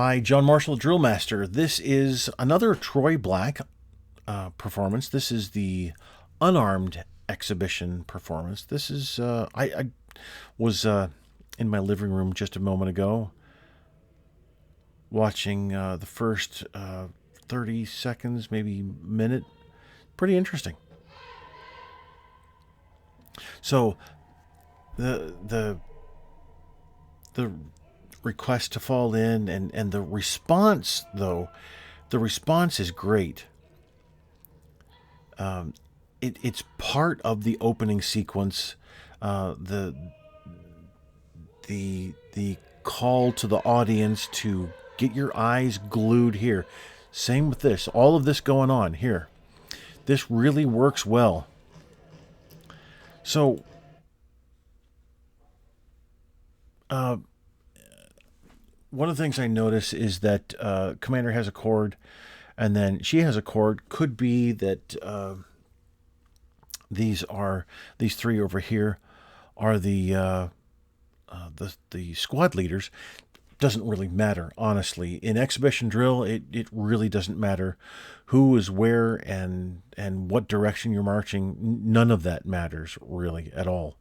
Hi, John Marshall, DrillMaster. This is another Troy Black performance. This is the Unarmed exhibition performance. This is, I was in my living room just a moment ago watching the first 30 seconds, maybe minute. Pretty interesting. So the request to fall in and the response, though, the response is great. It's part of the opening sequence. The call to the audience to get your eyes glued here. Same with this. All of this going on here. This really works well. So, one of the things I notice is that Commander has a chord, and then she has a chord. Could be that these three over here are the squad leaders. Doesn't really matter, honestly. In exhibition drill, it really doesn't matter who is where and what direction you're marching. None of that matters really at all.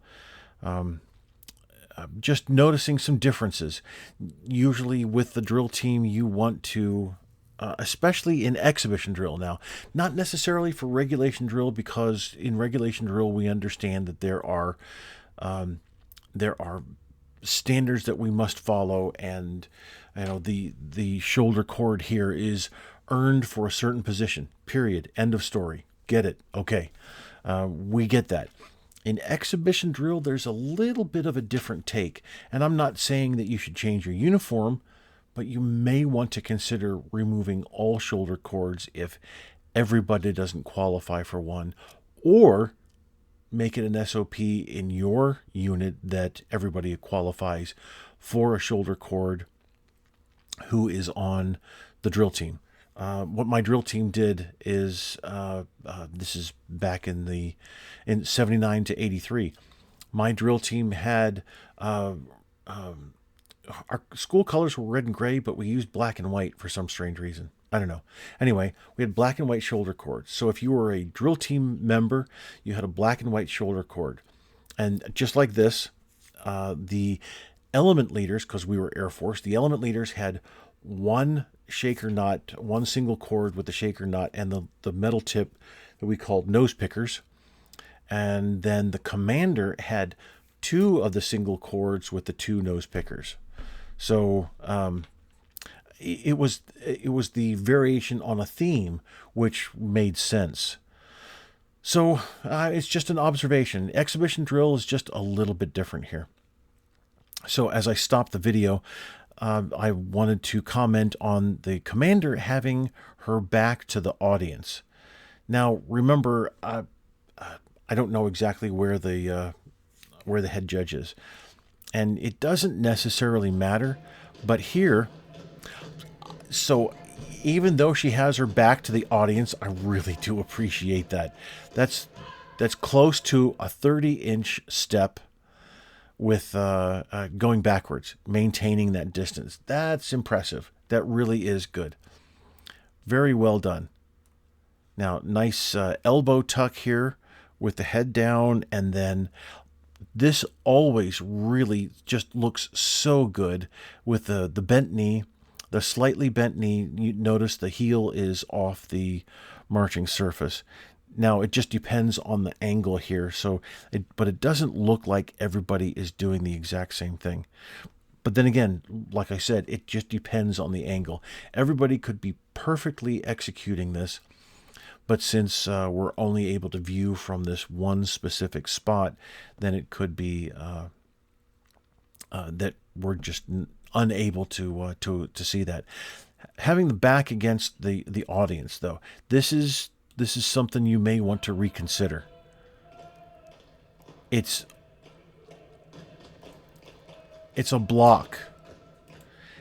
Just noticing some differences. Usually with the drill team, you want to, especially in exhibition drill now, not necessarily for regulation drill, because in regulation drill we understand that there are standards that we must follow, and the shoulder cord here is earned for a certain position. Period. End of story. Get it? Okay, we get that. In exhibition drill, there's a little bit of a different take, and I'm not saying that you should change your uniform, but you may want to consider removing all shoulder cords if everybody doesn't qualify for one, or make it an SOP in your unit that everybody qualifies for a shoulder cord who is on the drill team. What my drill team did is, this is back in 79 to 83. My drill team had, our school colors were red and gray, but we used black and white for some strange reason. I don't know. Anyway, we had black and white shoulder cords. So if you were a drill team member, you had a black and white shoulder cord. And just like this, the element leaders, because we were Air Force, the element leaders had one shaker nut, one single cord with the shaker nut and the metal tip that we called nose pickers. And then the commander had two of the single cords with the two nose pickers. So it was the variation on a theme, which made sense. So it's just an observation. Exhibition drill is just a little bit different here. So as I stopped the video, I wanted to comment on the commander having her back to the audience. Now, remember, I don't know exactly where the head judge is, and it doesn't necessarily matter. But here, so even though she has her back to the audience, I really do appreciate that. That's close to a 30-inch step with going backwards, maintaining that distance. That's impressive. That really is good. Very well done. Now, nice elbow tuck here with the head down, and then this always really just looks so good with the bent knee, the slightly bent knee. You notice the heel is off the marching surface. Now, it just depends on the angle here, but it doesn't look like everybody is doing the exact same thing. But then again, like I said, it just depends on the angle. Everybody could be perfectly executing this, but since we're only able to view from this one specific spot, then it could be that we're just unable to see that. Having the back against the audience, though, this is something you may want to reconsider. It's a block,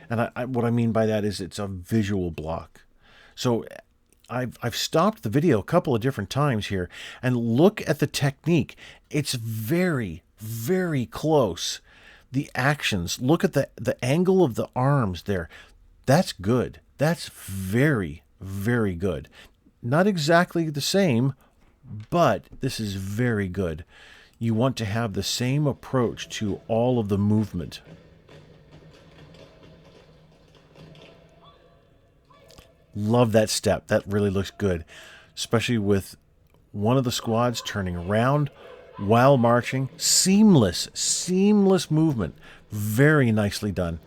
and what I mean by that is it's a visual block. So I've stopped the video a couple of different times here and look at the technique. It's very, very close. The actions, look at the angle of the arms there. That's good. That's very, very good. Not exactly the same, but this is very good. You want to have the same approach to all of the movement. Love that step. That really looks good, especially with one of the squads turning around while marching. Seamless, seamless movement. Very nicely done.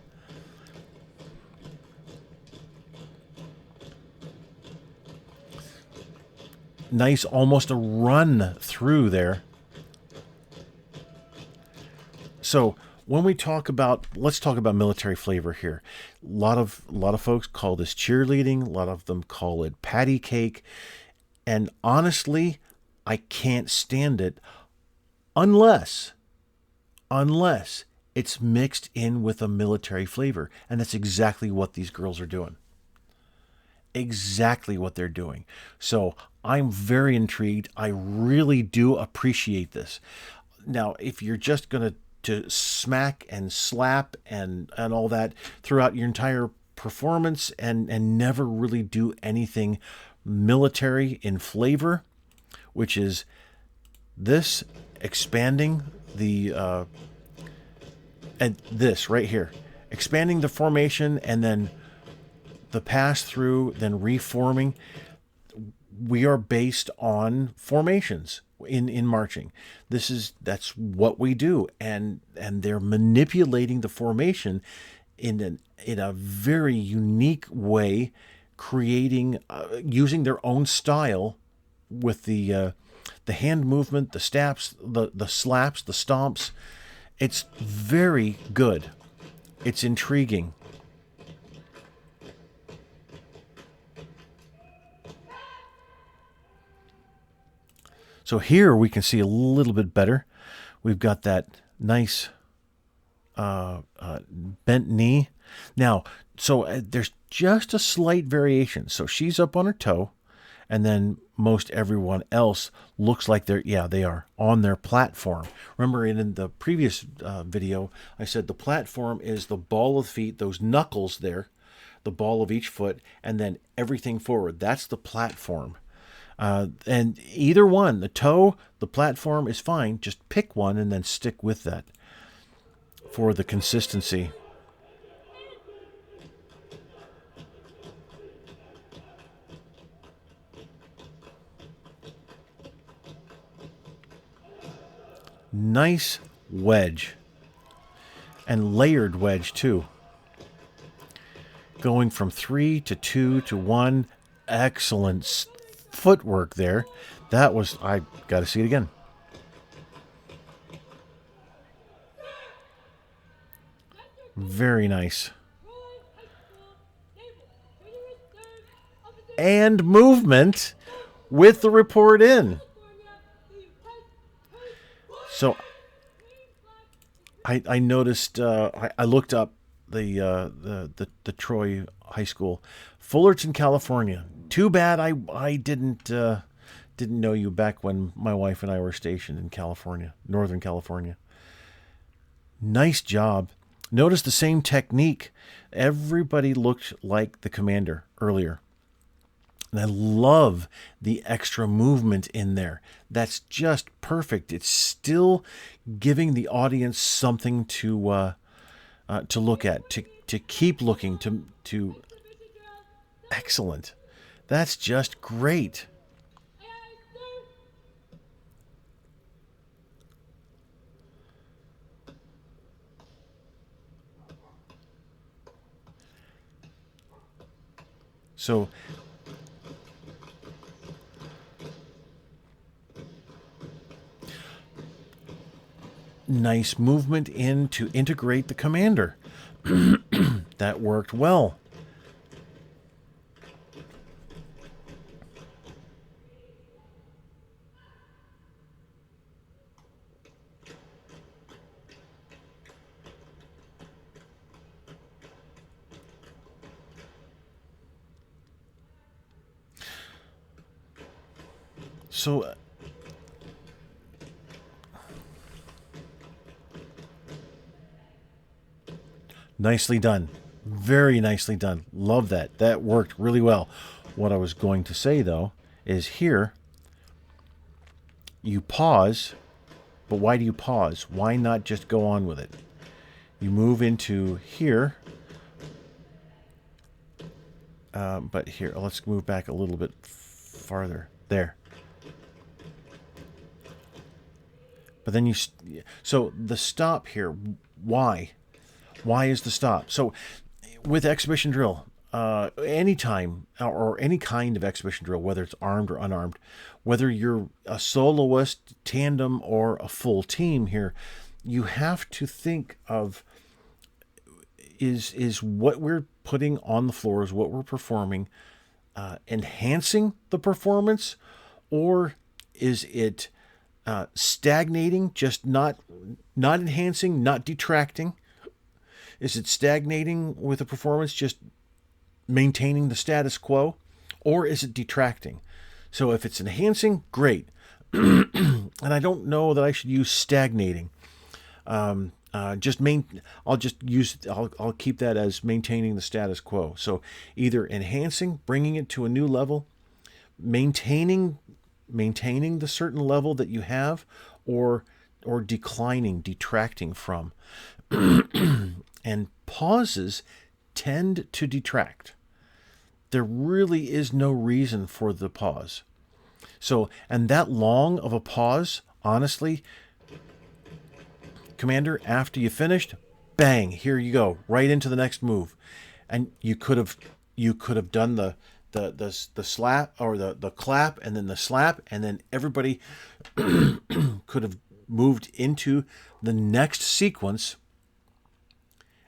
Nice, almost a run through there. So when we talk about, let's talk about military flavor here. A lot of folks call this cheerleading. A lot of them call it patty cake. And honestly, I can't stand it unless it's mixed in with a military flavor. And that's exactly what these girls are doing. Exactly what they're doing. So I'm very intrigued. I really do appreciate this. Now, if you're just going to smack and slap and all that throughout your entire performance and never really do anything military in flavor, which is this expanding the and this right here, expanding the formation and then the pass through, then reforming. We are based on formations in marching. That's what we do, and they're manipulating the formation in a very unique way, creating using their own style with the hand movement, the stabs, the slaps, the stomps. It's very good. It's intriguing. So here we can see a little bit better. We've got that nice bent knee. Now, so there's just a slight variation. So she's up on her toe, and then most everyone else looks like they are on their platform. Remember in the previous video, I said the platform is the ball of feet, those knuckles there, the ball of each foot, and then everything forward. That's the platform. And either one, the toe, the platform is fine. Just pick one and then stick with that for the consistency. Nice wedge. And layered wedge too. Going from 3 to 2 to 1. Excellent footwork there. That was, I got to see it again. Very nice. And movement with the report in. So I noticed, I looked up the Troy High School, Fullerton, California. Too bad I didn't know you back when my wife and I were stationed in California, Northern California. Nice job. Notice the same technique. Everybody looked like the commander earlier. And I love the extra movement in there. That's just perfect. It's still giving the audience something to look at, to keep looking, to excellent. That's just great. So nice movement in to integrate the commander. That worked well. So nicely done. Very nicely done. Love that. That worked really well. What I was going to say, though, is here you pause, but why do you pause? Why not just go on with it? You move into here, but here, let's move back a little bit farther. There. But then so the stop here, why? Why is the stop? So with exhibition drill, anytime or any kind of exhibition drill, whether it's armed or unarmed, whether you're a soloist, tandem, or a full team here, you have to think of is what we're putting on the floor, is what we're performing, enhancing the performance, or is it stagnating, just not enhancing, not detracting? Is it stagnating with the performance, just maintaining the status quo, or is it detracting? So if it's enhancing, great. And I don't know that I should use stagnating. I'll keep that as maintaining the status quo. So either enhancing, bringing it to a new level, maintaining the certain level that you have, or declining, detracting from. And pauses tend to detract. There really is no reason for the pause. So, and that long of a pause, honestly, Commander, after you finished, bang, here you go, right into the next move. And you could have done the slap, or the clap, and then the slap, and then everybody could have moved into the next sequence.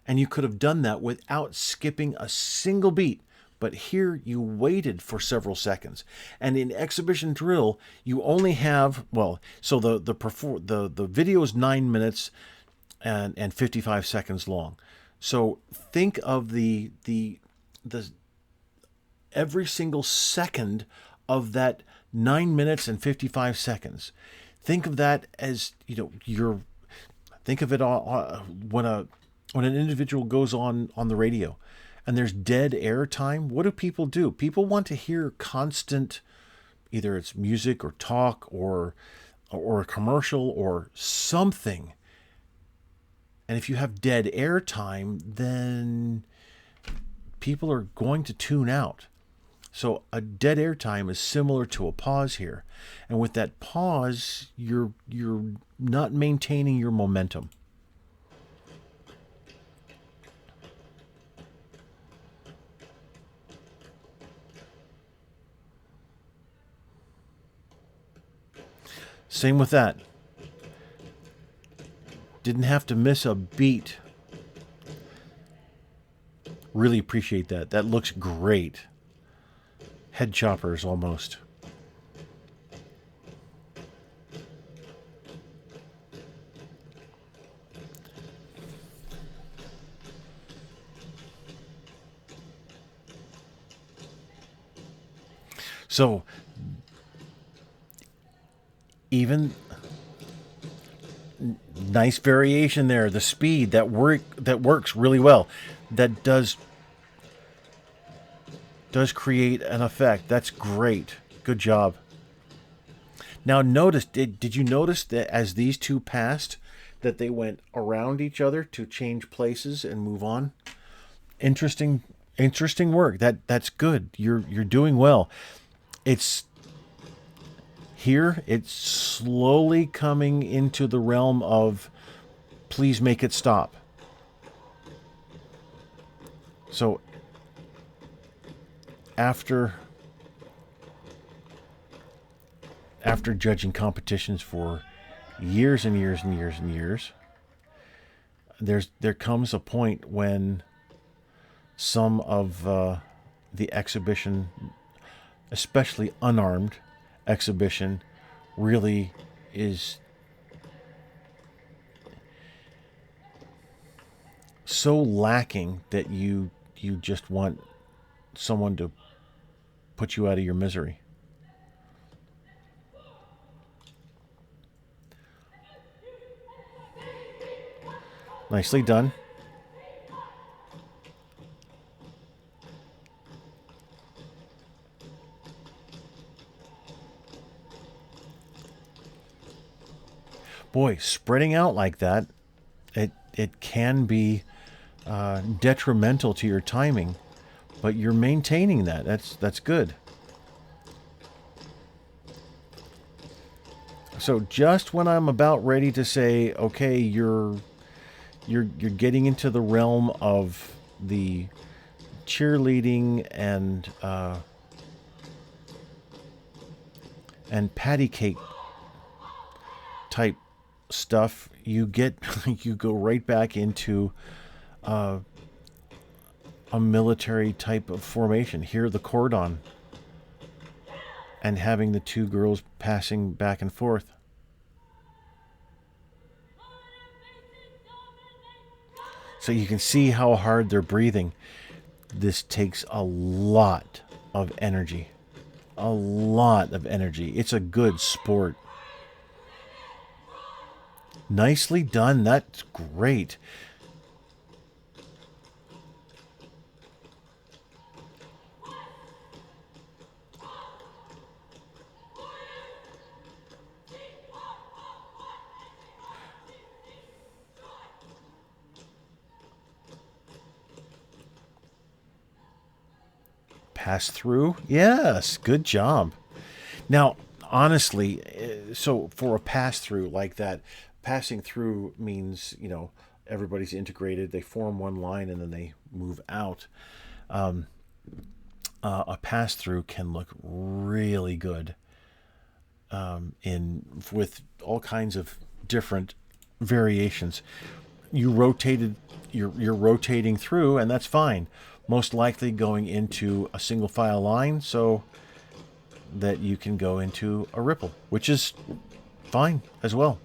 And you could have done that without skipping a single beat. But here you waited for several seconds. And in exhibition drill, you only have, so the video is 9 minutes and 55 seconds long. So think of the every single second of that 9 minutes and 55 seconds. Think of that as, think of it when an individual goes on the radio and there's dead air time. What do? People want to hear constant, either it's music or talk or a commercial or something. And if you have dead air time, then people are going to tune out. So a dead air time is similar to a pause here. And with that pause, you're not maintaining your momentum. Same with that. Didn't have to miss a beat. Really appreciate that. That looks great. Head choppers almost. So even nice variation there. The speed that works really well. That does create an effect. That's great. Good job. Now notice, did you notice that as these two passed, that they went around each other to change places and move on? Interesting work. That's good. You're doing well. It's slowly coming into the realm of please make it stop. So after judging competitions for years and years and years and years, there comes a point when some of the exhibition, especially unarmed exhibition, really is so lacking that you just want someone to put you out of your misery. Nicely done. Boy, spreading out like that, it can be detrimental to your timing, but you're maintaining that. That's good. So just when I'm about ready to say, okay, you're getting into the realm of the cheerleading and patty cake type stuff, you get you go right back into a military type of formation. Here, the cordon, and having the two girls passing back and forth. So you can see how hard they're breathing. This takes a lot of energy. A lot of energy. It's a good sport. Nicely done. That's great. Pass through? Yes, good job. Now, honestly, so for a pass through like that, passing through means, everybody's integrated, they form one line and then they move out. A pass through can look really good in with all kinds of different variations. You're rotating through, and that's fine. Most likely going into a single file line so that you can go into a ripple, which is fine as well.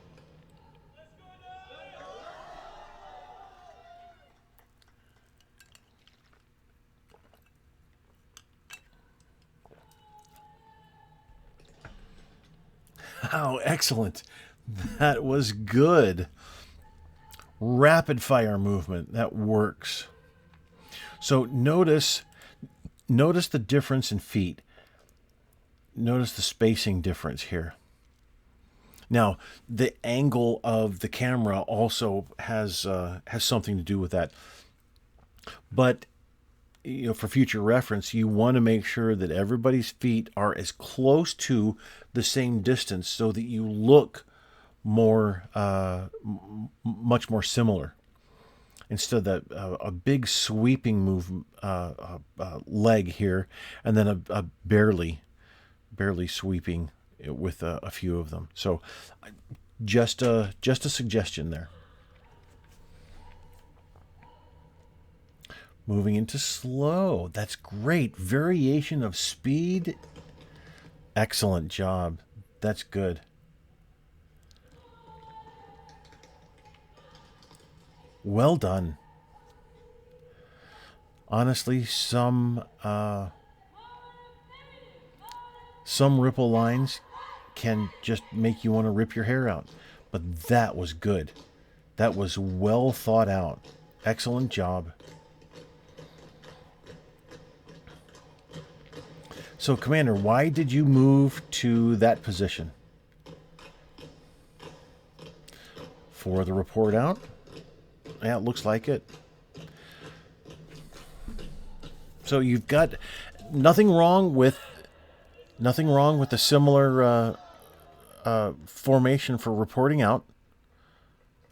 Oh, excellent. That was good. Rapid fire movement. That works. So notice the difference in feet. Notice the spacing difference here. Now, the angle of the camera also has something to do with that. But for future reference, you want to make sure that everybody's feet are as close to the same distance so that you look more, much more similar. Instead of that, a big sweeping move leg here, and then a barely sweeping with a few of them. So, just a suggestion there. Moving into slow. That's great. Variation of speed. Excellent job. That's good. Well done. Honestly, some ripple lines can just make you want to rip your hair out. But that was good. That was well thought out. Excellent job. So, Commander, why did you move to that position? For the report out? Yeah, it looks like it. So you've got nothing wrong with a similar formation for reporting out.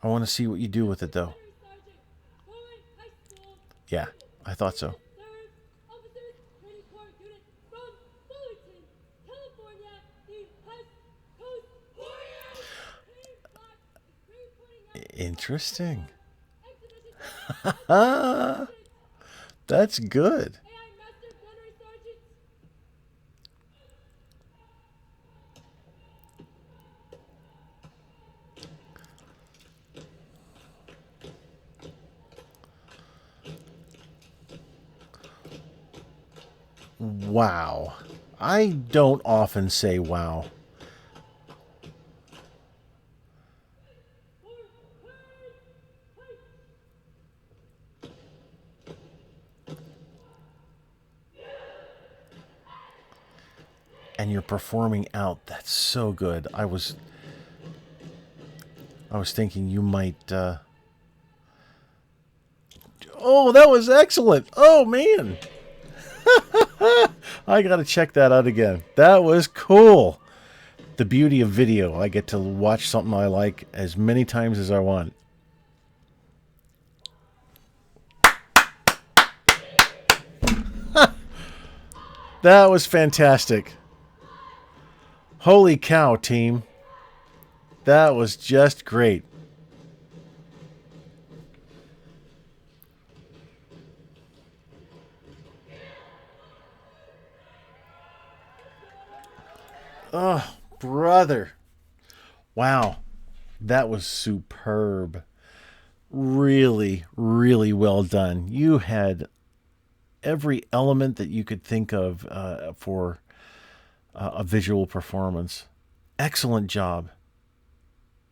I want to see what you do with it, though. Yeah, I thought so. Interesting. That's good. Wow. I don't often say wow. And you're performing out. That's so good. I was thinking you might... Oh, that was excellent. Oh, man. I got to check that out again. That was cool. The beauty of video. I get to watch something I like as many times as I want. That was fantastic. Holy cow, team. That was just great. Oh, brother. Wow. That was superb. Really, really well done. You had every element that you could think of for a visual performance. Excellent job.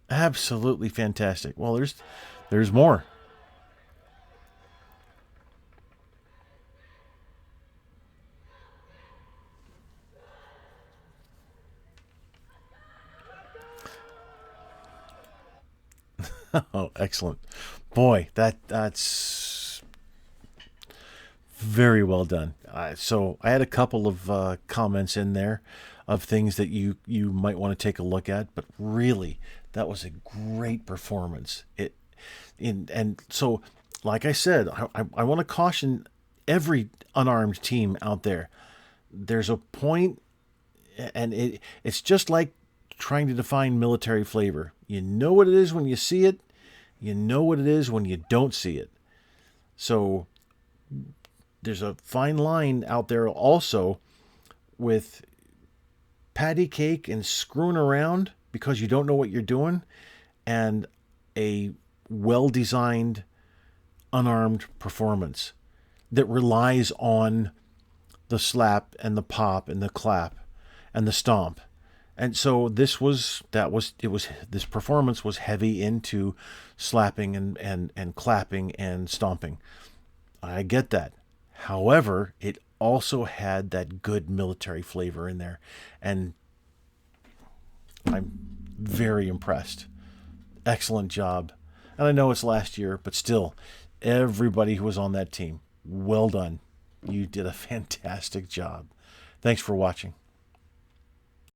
Absolutely fantastic. Well, there's more. Oh, excellent. Boy, that's very well done. So I had a couple of comments in there of things that you might want to take a look at, but really, that was a great performance. And so, like I said, I want to caution every unarmed team out there. There's a point, and it's just like trying to define military flavor. You know what it is when you see it. You know what it is when you don't see it. So there's a fine line out there also with patty cake and screwing around because you don't know what you're doing, and a well-designed unarmed performance that relies on the slap and the pop and the clap and the stomp. And so this performance was heavy into slapping and clapping and stomping. I get that. However, it also had that good military flavor in there, and I'm very impressed. Excellent job. And I know it's last year, but still, everybody who was on that team, well done. You did a fantastic job. Thanks for watching.